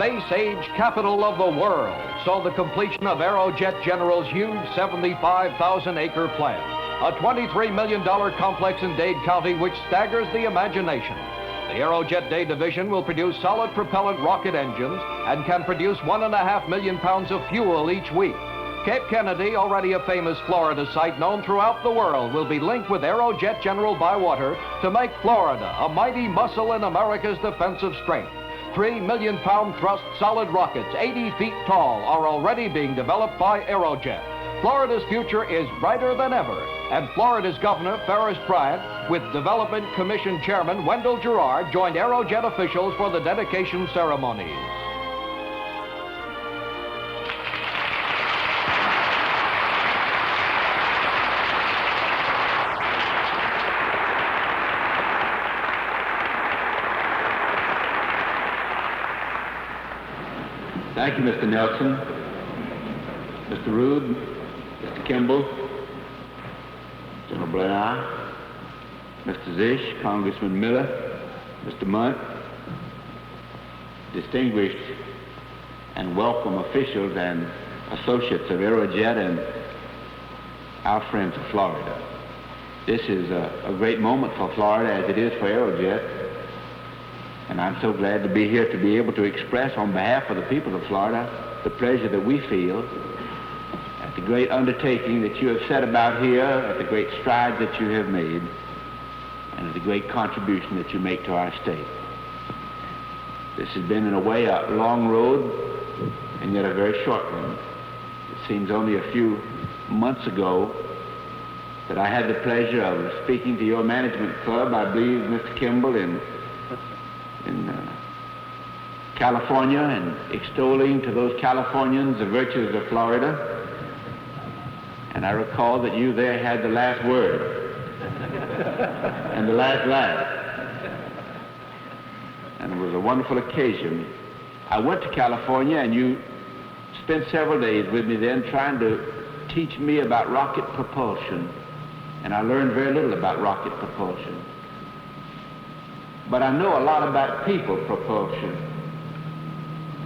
space-age capital of the world saw the completion of Aerojet General's huge 75,000-acre plant, a $23 million complex in Dade County which staggers the imagination. The Aerojet Day Division will produce solid propellant rocket engines and can produce 1.5 million pounds of fuel each week. Cape Kennedy, already a famous Florida site known throughout the world, will be linked with Aerojet General by water to make Florida a mighty muscle in America's defensive strength. 3 million-pound thrust solid rockets, 80 feet tall, are already being developed by Aerojet. Florida's future is brighter than ever, and Florida's Governor, Ferris Bryant, with Development Commission Chairman Wendell Gerard, joined Aerojet officials for the dedication ceremonies. Thank you, Mr. Nelson, Mr. Rood, Mr. Kimball, General Blair, Mr. Zish, Congressman Miller, Mr. Munt, distinguished and welcome officials and associates of Aerojet and our friends of Florida. This is a great moment for Florida as it is for Aerojet. And I'm so glad to be here to be able to express on behalf of the people of Florida the pleasure that we feel at the great undertaking that you have set about here, at the great strides that you have made, and at the great contribution that you make to our state. This has been, in a way, a long road, and yet a very short one. It seems only a few months ago that I had the pleasure of speaking to your management club, I believe, Mr. Kimball, in California, and extolling to those Californians the virtues of Florida. And I recall that you there had the last word and the last laugh. And it was a wonderful occasion. I went to California, and you spent several days with me then trying to teach me about rocket propulsion. And I learned very little about rocket propulsion. But I know a lot about people propulsion.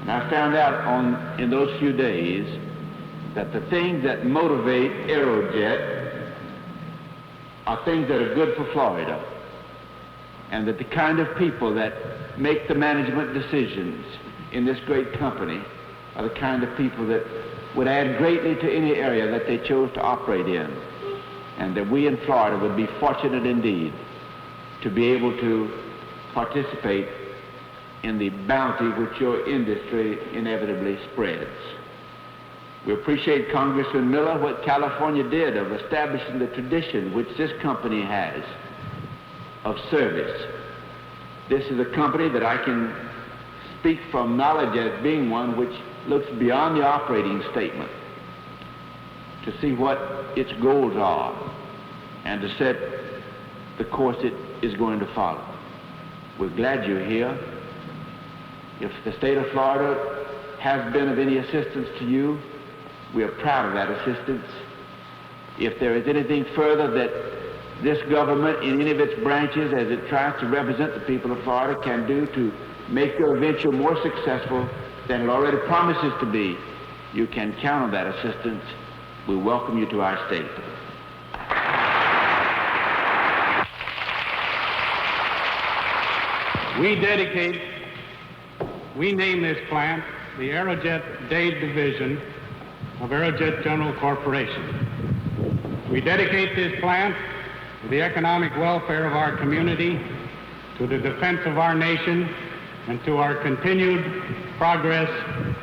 And I found out in those few days that the things that motivate Aerojet are things that are good for Florida. And that the kind of people that make the management decisions in this great company are the kind of people that would add greatly to any area that they chose to operate in. And that we in Florida would be fortunate indeed to be able to participate in the bounty which your industry inevitably spreads. We appreciate Congressman Miller what California did of establishing the tradition which this company has of service. This is a company that I can speak from knowledge as being one which looks beyond the operating statement to see what its goals are and to set the course it is going to follow. We're glad you're here. If the state of Florida has been of any assistance to you, we are proud of that assistance. If there is anything further that this government in any of its branches, as it tries to represent the people of Florida, can do to make your venture more successful than it already promises to be, you can count on that assistance. We welcome you to our state. We name this plant the Aerojet Day Division of Aerojet General Corporation. We dedicate this plant to the economic welfare of our community, to the defense of our nation, and to our continued progress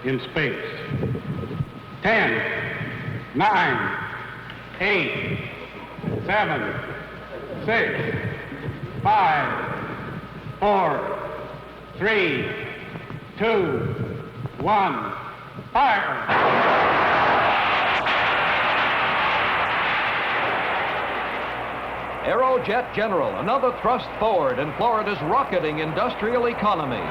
in space. 10, 9, 8, 7, 6, 5, 4, 3, 2, 1, fire! Aerojet General, another thrust forward in Florida's rocketing industrial economy.